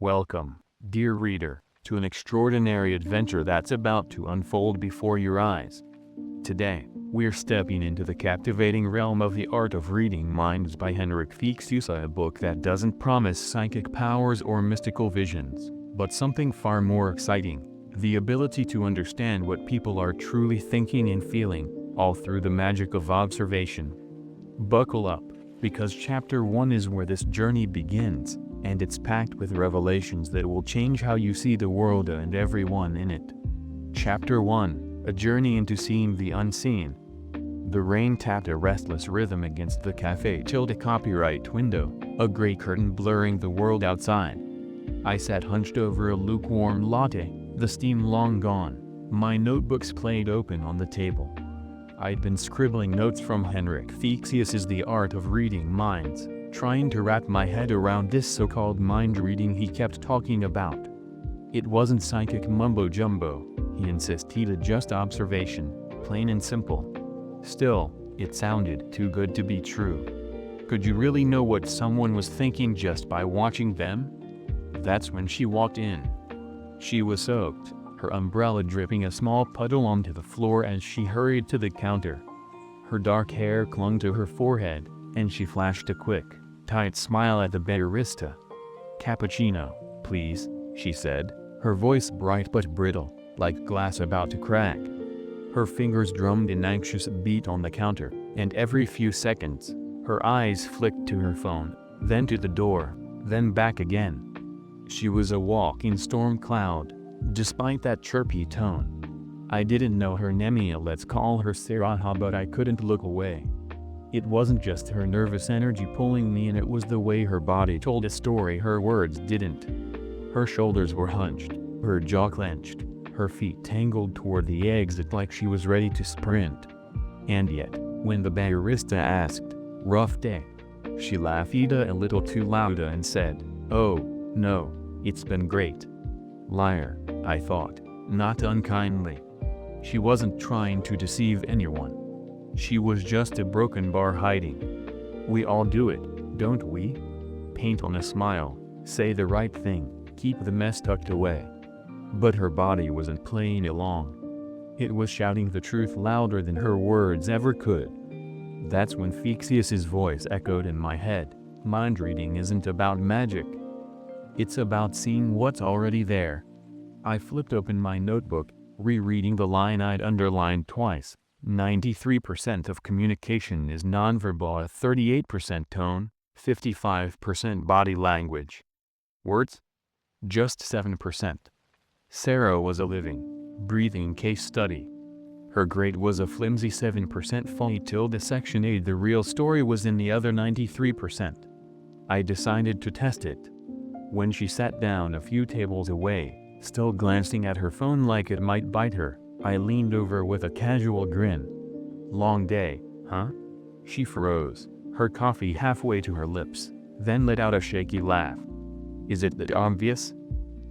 Welcome, dear reader, to an extraordinary adventure that's about to unfold before your eyes. Today, we're stepping into the captivating realm of the art of reading minds by Henrik Fexeus, a book that doesn't promise psychic powers or mystical visions, but something far more exciting: the ability to understand what people are truly thinking and feeling, all through the magic of observation. Buckle up, because Chapter 1 is where this journey begins, and it's packed with revelations that will change how you see the world and everyone in it. Chapter 1, A Journey into Seeing the Unseen. The rain tapped a restless rhythm against the cafe copyright window, a gray curtain blurring the world outside. I sat hunched over a lukewarm latte, the steam long gone, my notebooks played open on the table. I'd been scribbling notes from Henrik Fexeus' The Art of Reading Minds, trying to wrap my head around this so-called mind reading he kept talking about. It wasn't psychic mumbo-jumbo, he insisted, just observation, plain and simple. Still, it sounded too good to be true. Could you really know what someone was thinking just by watching them? That's when she walked in. She was soaked, her umbrella dripping a small puddle onto the floor as she hurried to the counter. Her dark hair clung to her forehead, and she flashed a quick, tight smile at the barista. "Cappuccino, please," she said, her voice bright but brittle, like glass about to crack. Her fingers drummed an anxious beat on the counter, and every few seconds, her eyes flicked to her phone, then to the door, then back again. She was a walking storm cloud, despite that chirpy tone. I didn't know her name, let's call her Sarah, but I couldn't look away. It wasn't just her nervous energy pulling me in, it was the way her body told a story her words didn't. Her shoulders were hunched, her jaw clenched, her feet tangled toward the exit like she was ready to sprint. And yet, when the barista asked, "Rough day?" she laughed a little too loud and said, "Oh, no, it's been great." Liar, I thought, not unkindly. She wasn't trying to deceive anyone. She was just a broken bar hiding. We all do it, don't we? Paint on a smile, say the right thing, keep the mess tucked away. But her body wasn't playing along. It was shouting the truth louder than her words ever could. That's when Fexeus' voice echoed in my head. Mind reading isn't about magic. It's about seeing what's already there. I flipped open my notebook, rereading the line I'd underlined twice. 93% of communication is nonverbal, 38% tone, 55% body language. Words? Just 7%. Sarah was a living, breathing case study. Her grade was a flimsy 7% funny section 8. The real story was in the other 93%. I decided to test it. When she sat down a few tables away, still glancing at her phone like it might bite her, I leaned over with a casual grin. "Long day, huh?" She froze, her coffee halfway to her lips, then let out a shaky laugh. "Is it that obvious?"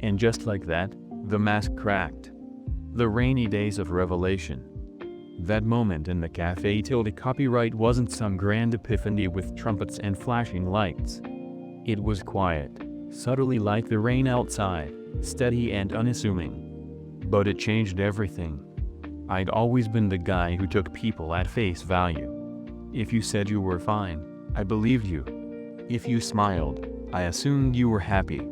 And just like that, the mask cracked. The rainy days of revelation. That moment in the cafe copyright wasn't some grand epiphany with trumpets and flashing lights. It was quiet, subtly like the rain outside, steady and unassuming. But it changed everything. I'd always been the guy who took people at face value. If you said you were fine, I believed you. If you smiled, I assumed you were happy.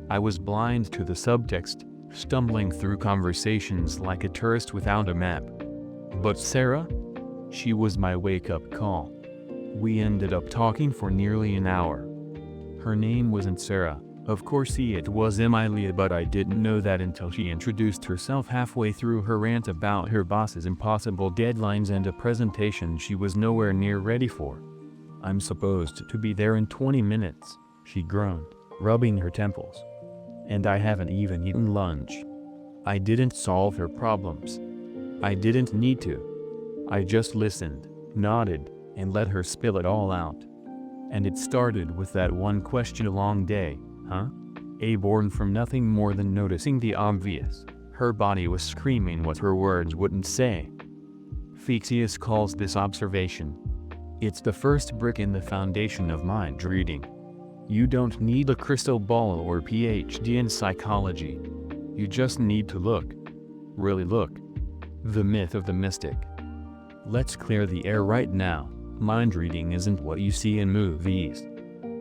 I was blind to the subtext, stumbling through conversations like a tourist without a map. But Sarah? She was my wake-up call. We ended up talking for nearly an hour. Her name wasn't Sarah. Of course it was Emilia, but I didn't know that until she introduced herself halfway through her rant about her boss's impossible deadlines and a presentation she was nowhere near ready for. "I'm supposed to be there in 20 minutes, she groaned, rubbing her temples. "And I haven't even eaten lunch." I didn't solve her problems. I didn't need to. I just listened, nodded, and let her spill it all out. And it started with that one question: "A long day, huh?" Born from nothing more than noticing the obvious. Her body was screaming what her words wouldn't say. Fexeus calls this observation. It's the first brick in the foundation of mind reading. You don't need a crystal ball or PhD in psychology. You just need to look. Really look. The myth of the mystic. Let's clear the air right now. Mind reading isn't what you see in movies.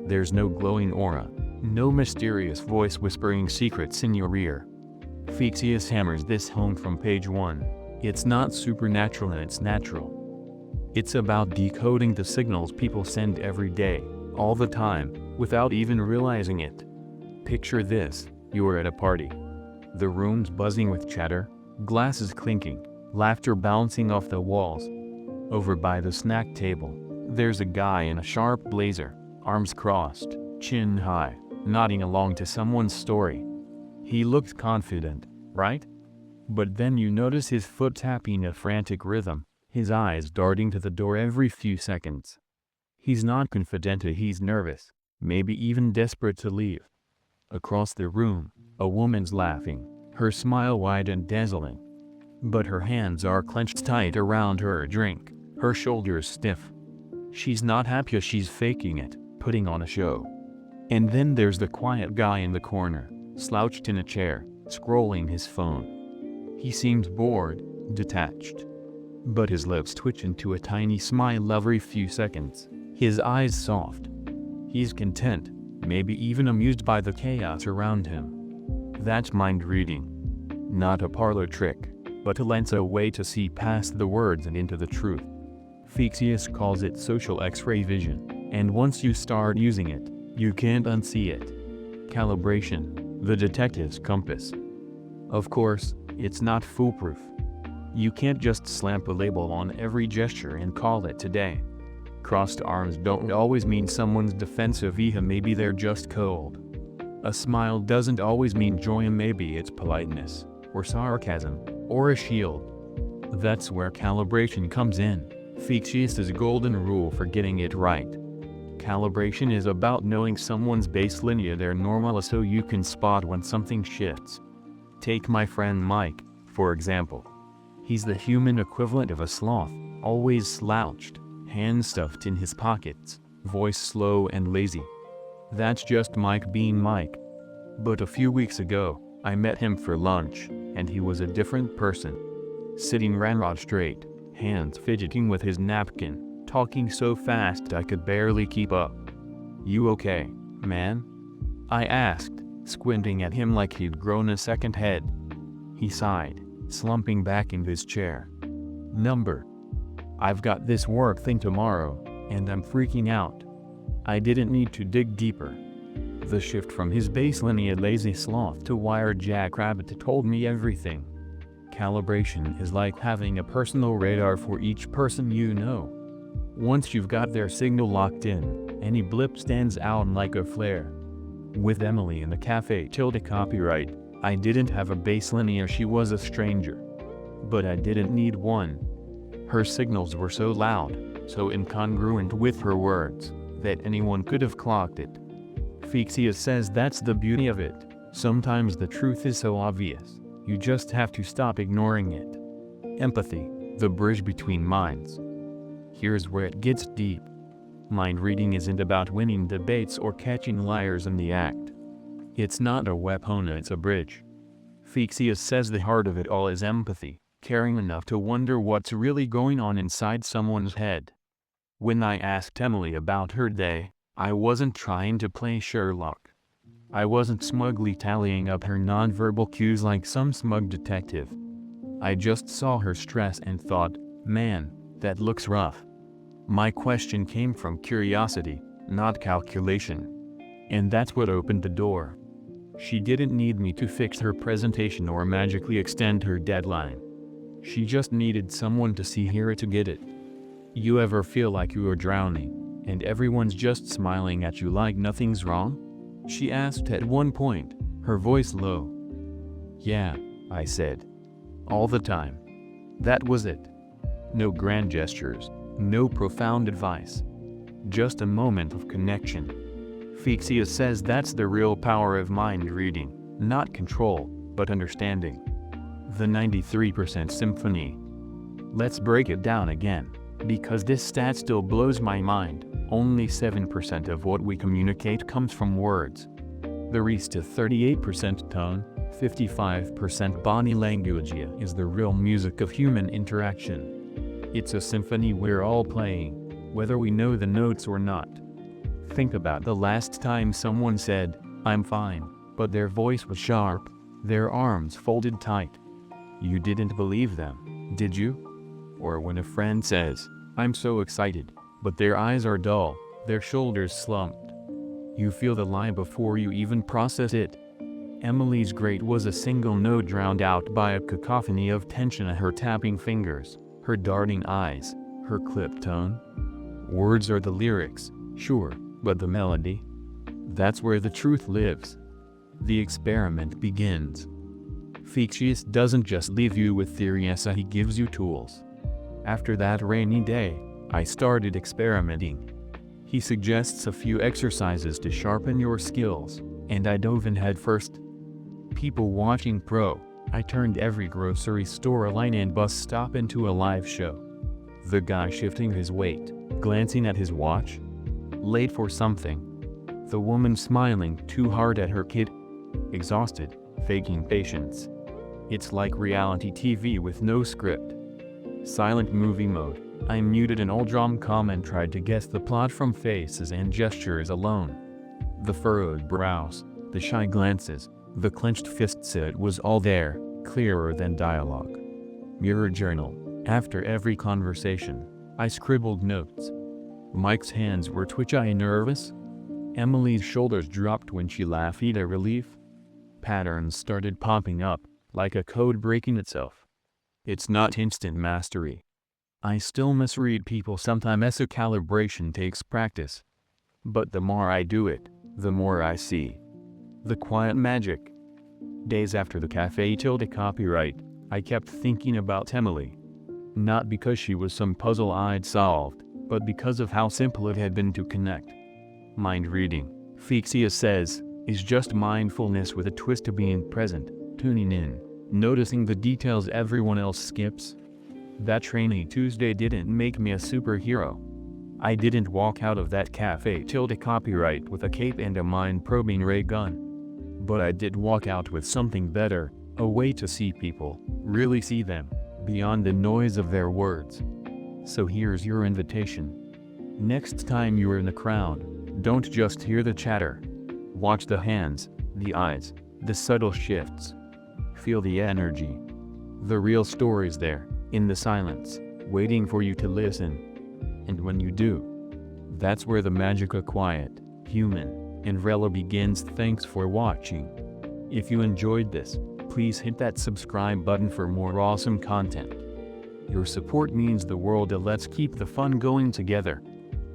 There's no glowing aura, no mysterious voice whispering secrets in your ear. Fexeus hammers this home from page 1. It's not supernatural and it's natural. It's about decoding the signals people send every day, all the time, without even realizing it. Picture this: you're at a party. The room's buzzing with chatter, glasses clinking, laughter bouncing off the walls. Over by the snack table, there's a guy in a sharp blazer, arms crossed, chin high, nodding along to someone's story. He looks confident, right? But then you notice his foot tapping a frantic rhythm, his eyes darting to the door every few seconds. He's not confident, he's nervous, maybe even desperate to leave. Across the room, a woman's laughing, her smile wide and dazzling. But her hands are clenched tight around her drink, her shoulders stiff. She's not happy, she's faking it, putting on a show. And then there's the quiet guy in the corner, slouched in a chair, scrolling his phone. He seems bored, detached. But his lips twitch into a tiny smile every few seconds, his eyes soft. He's content, maybe even amused by the chaos around him. That's mind reading. Not a parlor trick, but a lens, a way to see past the words and into the truth. Fexeus calls it social X-ray vision, and once you start using it, you can't unsee it. Calibration, the detective's compass. Of course, it's not foolproof. You can't just slam a label on every gesture and call it today. Crossed arms don't always mean someone's defensive, maybe they're just cold. A smile doesn't always mean joy, maybe it's politeness, or sarcasm, or a shield. That's where calibration comes in, Fexeus' golden rule for getting it right. Calibration is about knowing someone's baseline, their normal, so you can spot when something shifts. Take my friend Mike, for example. He's the human equivalent of a sloth, always slouched, hands stuffed in his pockets, voice slow and lazy. That's just Mike being Mike. But a few weeks ago, I met him for lunch, and he was a different person. Sitting ramrod straight, hands fidgeting with his napkin, talking so fast I could barely keep up. "You okay, man?" I asked, squinting at him like he'd grown a second head. He sighed, slumping back in his chair. "Number. I've got this work thing tomorrow, and I'm freaking out." I didn't need to dig deeper. The shift from his baseline lazy sloth to wired jackrabbit told me everything. Calibration is like having a personal radar for each person you know. Once you've got their signal locked in, any blip stands out like a flare. With Emily in the cafe copyright, I didn't have a baseline, she was a stranger. But I didn't need one. Her signals were so loud, so incongruent with her words, that anyone could have clocked it. Fexeus says that's the beauty of it. Sometimes the truth is so obvious, you just have to stop ignoring it. Empathy, the bridge between minds. Here's where it gets deep. Mind reading isn't about winning debates or catching liars in the act. It's not a weapon, it's a bridge. Fexeus says the heart of it all is empathy, caring enough to wonder what's really going on inside someone's head. When I asked Emily about her day, I wasn't trying to play Sherlock. I wasn't smugly tallying up her nonverbal cues like some smug detective. I just saw her stress and thought, man, that looks rough. My question came from curiosity, not calculation. And that's what opened the door. She didn't need me to fix her presentation or magically extend her deadline. She just needed someone to hear it to get it. You ever feel like you are drowning, and everyone's just smiling at you like nothing's wrong? She asked at one point, her voice low. Yeah, I said. All the time. That was it. No grand gestures, no profound advice. Just a moment of connection. Fexeus says that's the real power of mind reading, not control, but understanding. The 93% symphony. Let's break it down again. Because this stat still blows my mind, only 7% of what we communicate comes from words. The rest of 38% tone, 55% body language is the real music of human interaction. It's a symphony we're all playing, whether we know the notes or not. Think about the last time someone said, "I'm fine," but their voice was sharp, their arms folded tight. You didn't believe them, did you? Or when a friend says, "I'm so excited," but their eyes are dull, their shoulders slumped. You feel the lie before you even process it. Emily's great was a single note drowned out by a cacophony of tension at her tapping fingers, her darting eyes, her clipped tone. Words are the lyrics, sure, but the melody? That's where the truth lives. The experiment begins. Fexeus doesn't just leave you with theories, he gives you tools. After that rainy day, I started experimenting. He suggests a few exercises to sharpen your skills, and I dove in head first. People watching pro, I turned every grocery store line and bus stop into a live show. The guy shifting his weight, glancing at his watch, late for something. The woman smiling too hard at her kid, exhausted, faking patience. It's like reality TV with no script. Silent movie mode. I muted an old rom-com and tried to guess the plot from faces and gestures alone. The furrowed brows, the shy glances, the clenched fists, it was all there, clearer than dialogue. Mirror journal. After every conversation, I scribbled notes. Mike's hands were twitchy and nervous. Emily's shoulders dropped when she laughed a relief. Patterns started popping up, like a code breaking itself. It's not instant mastery. I still misread people sometimes, a calibration takes practice. But the more I do it, the more I see. The quiet magic. Days after the cafe copyright, I kept thinking about Emily. Not because she was some puzzle I'd solved, but because of how simple it had been to connect. Mind reading, Fexeus says, is just mindfulness with a twist of being present, tuning in, noticing the details everyone else skips. That rainy Tuesday didn't make me a superhero. I didn't walk out of that cafe copyright with a cape and a mind-probing ray gun. But I did walk out with something better, a way to see people, really see them, beyond the noise of their words. So here's your invitation. Next time you're in the crowd, don't just hear the chatter. Watch the hands, the eyes, the subtle shifts. Feel the energy. The real story's there, in the silence, waiting for you to listen. And when you do, that's where the magic of quiet, human, and real begins. Thanks for watching. If you enjoyed this, please hit that subscribe button for more awesome content. Your support means the world. Let's keep the fun going together.